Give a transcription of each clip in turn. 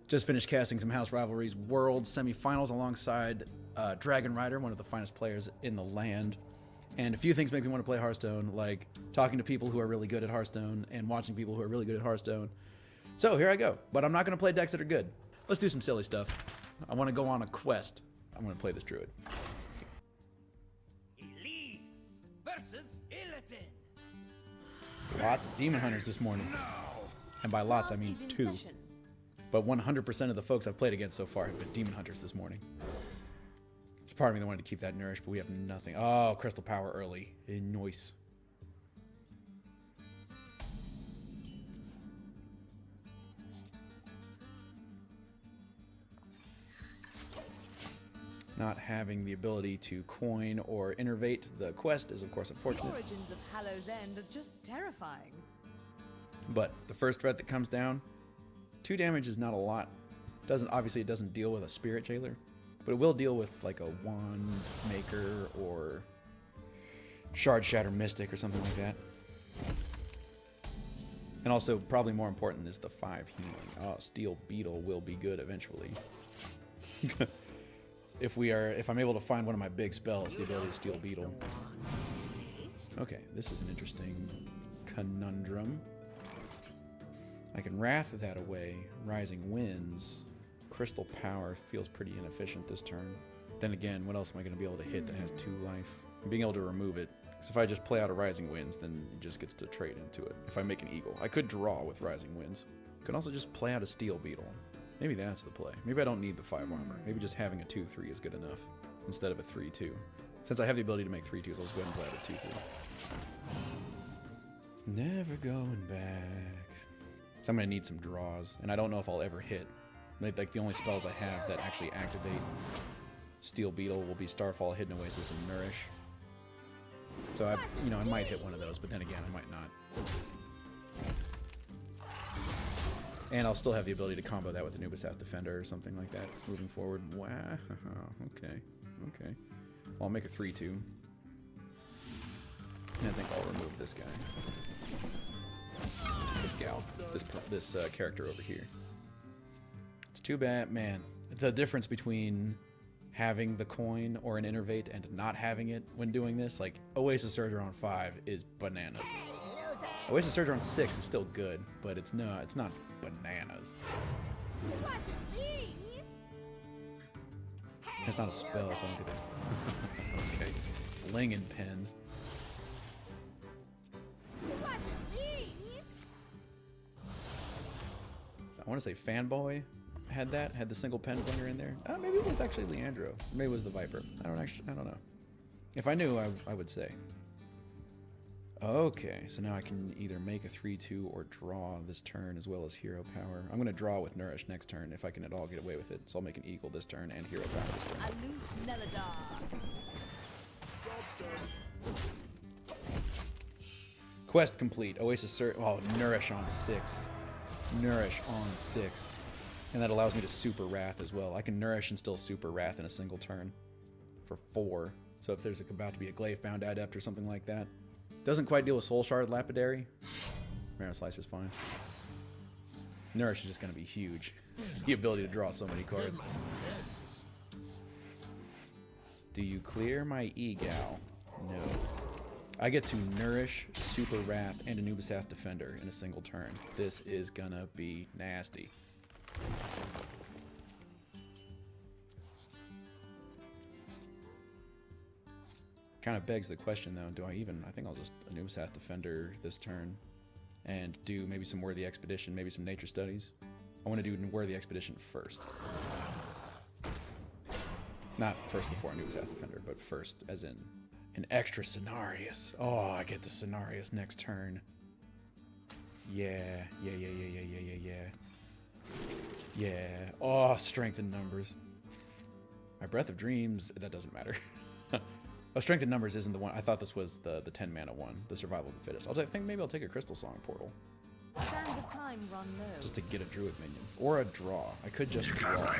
Just finished casting some House Rivalries World semifinals alongside Dragon Rider, one of the finest players in the land. And a few things make me want to play Hearthstone, like talking to people who are really good at Hearthstone and watching people who are really good at Hearthstone. So here I go. But I'm not going to play decks that are good. Let's do some silly stuff. I want to go on a quest. I'm going to play this Druid. Elise versus Illidan. Lots of Demon Hunters this morning. And by lots, I mean 2. But 100% of the folks I've played against so far have been Demon Hunters this morning. There's part of me that wanted to keep that nourished, but we have nothing. Oh, Crystal Power early. Nice. Not having the ability to coin or innervate the quest is, of course, unfortunate. The origins of Hallow's End are just terrifying. But the first threat that comes down, 2 damage is not a lot. Obviously it doesn't deal with a Spirit Jailer, but it will deal with like a Wand Maker or Shard Shatter Mystic or something like that. And also, probably more important, is the 5 healing. Oh, Steel Beetle will be good eventually. If I'm able to find one of my big spells, the ability to Steel Beetle. Okay, this is an interesting conundrum. I can Wrath that away. Rising Winds. Crystal Power feels pretty inefficient this turn. Then again, what else am I going to be able to hit that has 2 life? And being able to remove it. Because if I just play out a Rising Winds, then it just gets to trade into it. If I make an Eagle. I could draw with Rising Winds. I could also just play out a Steel Beetle. Maybe that's the play. Maybe I don't need the 5 armor. Maybe just having a 2/3 is good enough. Instead of a 3/2. Since I have the ability to make 3/2s, I'll just go ahead and play out a 2/3. Never going back. So I'm going to need some draws. And I don't know if I'll ever hit. Like the only spells I have that actually activate Steel Beetle will be Starfall, Hidden Oasis, and Nourish. So I might hit one of those, but then again, I might not. And I'll still have the ability to combo that with the Nubisath Defender or something like that moving forward. Wow. Okay. Okay. Well, I'll make a 3/2. And I think I'll remove this guy. This gal. This character over here. It's too bad, man. The difference between having the coin or an innervate and not having it when doing this, like Oasis Surger on 5 is bananas. Oasis Surger on 6 is still good, but it's not bananas. It's not a spell, so I don't get that. Okay. Flinging pens. I want to say Fanboy had the single pen flinger in there. Maybe it was actually Leandro. Maybe it was the Viper. I don't know. If I knew, I would say. Okay, so now I can either make a 3/2 or draw this turn as well as Hero Power. I'm going to draw with Nourish next turn if I can at all get away with it. So I'll make an Eagle this turn and Hero Power this turn. Quest complete. Oasis Surge. Oh, Nourish on 6. Nourish on 6. And that allows me to Super Wrath as well. I can Nourish and still Super Wrath in a single turn for 4. So if there's about to be a Glaive-bound Adept or something like that. Doesn't quite deal with Soul Shard Lapidary. Marrow Slicer's fine. Nourish is just going to be huge. The ability to draw so many cards. Do you clear my Egal? No. I get to Nourish, Super Wrath, and a Nubisath Defender in a single turn. This is going to be nasty. Kind of begs the question though, I think I'll just a Nubisath Defender this turn and do maybe some Worthy Expedition, maybe some Nature Studies. I want to do Worthy Expedition first. Not first before a Nubisath Defender, but first as in an extra Cenarius. Oh, I get the Cenarius next turn. Yeah. Oh, Strength in Numbers. My Breath of Dreams, that doesn't matter. Oh, Strength in Numbers isn't the one. I thought this was the 10 mana one, the Survival of the Fittest. I think maybe I'll take a Crystal Song Portal. Sands of time run low. Just to get a Druid minion. Or a draw. I could just draw.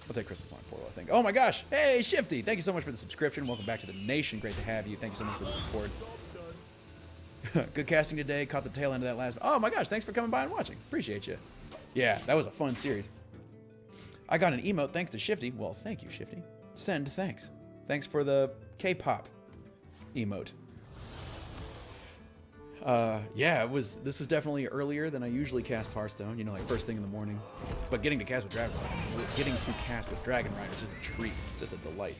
I'll take Crystal Song Portal, I think. Oh my gosh! Hey, Shifty! Thank you so much for the subscription. Welcome back to the nation. Great to have you. Thank you so much for the support. Good casting today. Caught the tail end of that last. Oh my gosh! Thanks for coming by and watching. Appreciate you. Yeah, that was a fun series. I got an emote thanks to Shifty. Well, thank you, Shifty. Send thanks. Thanks for the K-pop emote. Yeah, this was definitely earlier than I usually cast Hearthstone, you know, like first thing in the morning. But getting to cast with Dragon Rider is just a treat, just a delight.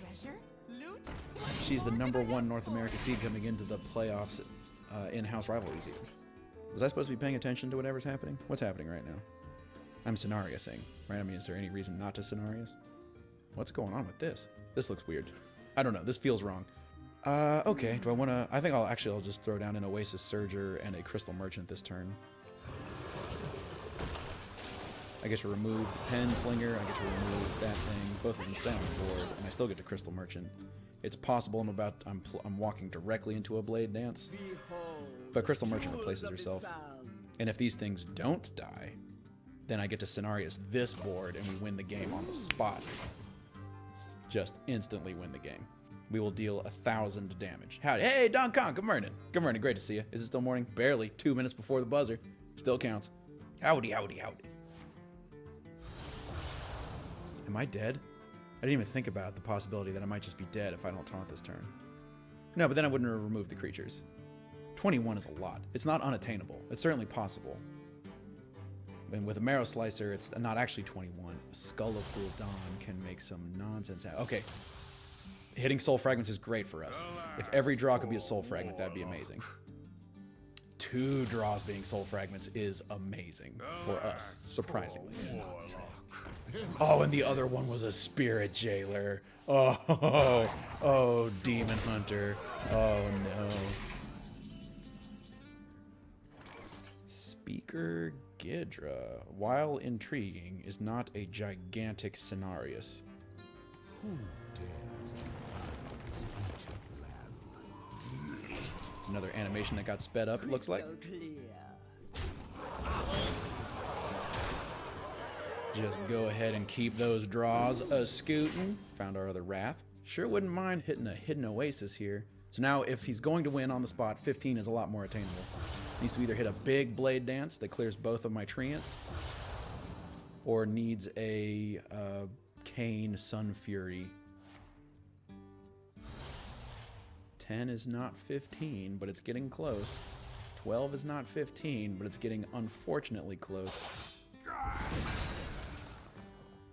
She's the #1 North America seed coming into the playoffs, in-house rivalries even. Was I supposed to be paying attention to whatever's happening? What's happening right now? I'm scenariosing, right? I mean, is there any reason not to scenarios? What's going on with this? This looks weird. I don't know. This feels wrong. Okay. Do I want to... I think I'll just throw down an Oasis Surger and a Crystal Merchant this turn. I get to remove the Pen Flinger. I get to remove that thing. Both of them stay on the board, and I still get to Crystal Merchant. It's possible I'm walking directly into a Blade Dance, but Crystal Merchant replaces herself. And if these things don't die, then I get to Cenarius this board, and we win the game on the spot. Just instantly win the game. We will deal 1,000 damage. Howdy. Hey, Don Kong, good morning. Good morning, great to see you. Is it still morning? Barely. 2 minutes before the buzzer. Still counts. Howdy, howdy, howdy. Am I dead? I didn't even think about the possibility that I might just be dead if I don't taunt this turn. No, but then I wouldn't have removed the creatures. 21 is a lot. It's not unattainable. It's certainly possible. And with a Marrow Slicer, it's not actually 21. A Skull of Gul'dan can make some nonsense out. Okay. Hitting Soul Fragments is great for us. If every draw could be a Soul Fragment, that'd be amazing. 2 draws being Soul Fragments is amazing for us, surprisingly. Oh, and the other one was a Spirit Jailer. Oh, Demon Hunter. Oh, no. Speaker Ghidra, while intriguing, is not a gigantic Cenarius. It's another animation that got sped up, it looks like. Just go ahead and keep those draws a-scootin'. Found our other Wrath. Sure wouldn't mind hitting a Hidden Oasis here. So now if he's going to win on the spot, 15 is a lot more attainable. Needs to either hit a big Blade Dance that clears both of my Treants, or needs a Kane Sun Fury. 10 is not 15, but it's getting close. 12 is not 15, but it's getting unfortunately close.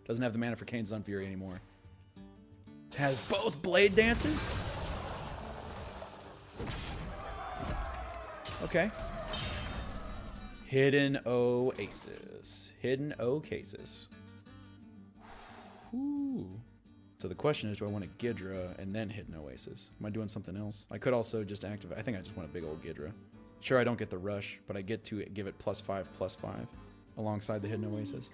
Doesn't have the mana for Kane Sun Fury anymore. Has both Blade Dances? Okay. Hidden Oasis. Hidden Oasis. Whew. So the question is, do I want a Ghidra and then Hidden Oasis? Am I doing something else? I could also just activate. I think I just want a big old Ghidra. Sure, I don't get the rush, but I get to give it +5/+5 alongside the Hidden Oasis.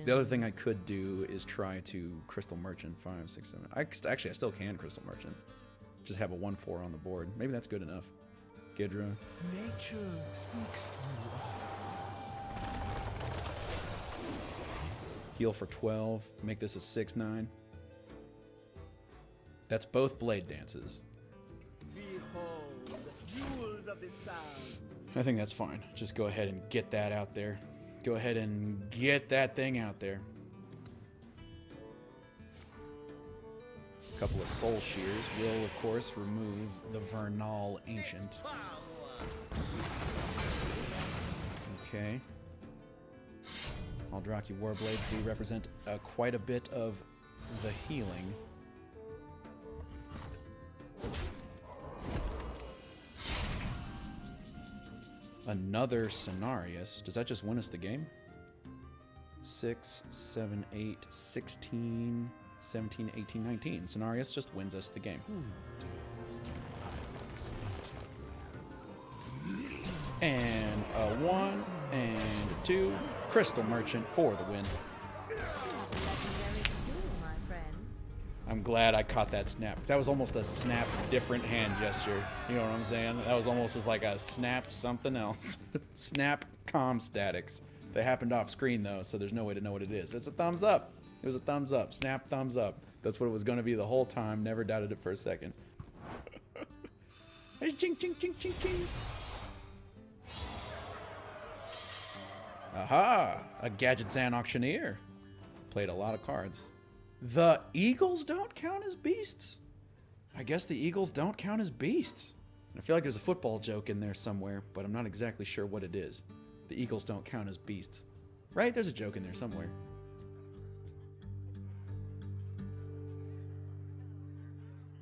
The other thing I could do is try to Crystal Merchant 5, 6, 7. Actually, I still can Crystal Merchant. Just have a 1/4 on the board. Maybe that's good enough. Ghidra. Nature speaks through us. Heal for 12. Make this a 6/9. That's both Blade Dances. Behold, jewels of the sound. I think that's fine. Just go ahead and get that out there. Go ahead and get that thing out there. A couple of Soul Shears will, of course, remove the Vernal Ancient. Okay. Aldraki Warblades do represent quite a bit of the healing. Another Cenarius. Does that just win us the game? 6, 7, 8, 16, 17, 18, 19. Cenarius just wins us the game. And a 1 and a 2. Crystal Merchant for the win. I'm glad I caught that snap, because that was almost a snap different hand gesture. You know what I'm saying? That was almost just like a snap something else. Snap comm statics. They happened off screen though, so there's no way to know what it is. It's a thumbs up. It was a thumbs up. Snap thumbs up. That's what it was going to be the whole time. Never doubted it for a second. Ching, ching, ching, ching, ching. Aha! A Gadgetzan auctioneer. Played a lot of cards. The eagles don't count as beasts? I guess the eagles don't count as beasts. I feel like there's a football joke in there somewhere, but I'm not exactly sure what it is. The eagles don't count as beasts. Right? There's a joke in there somewhere.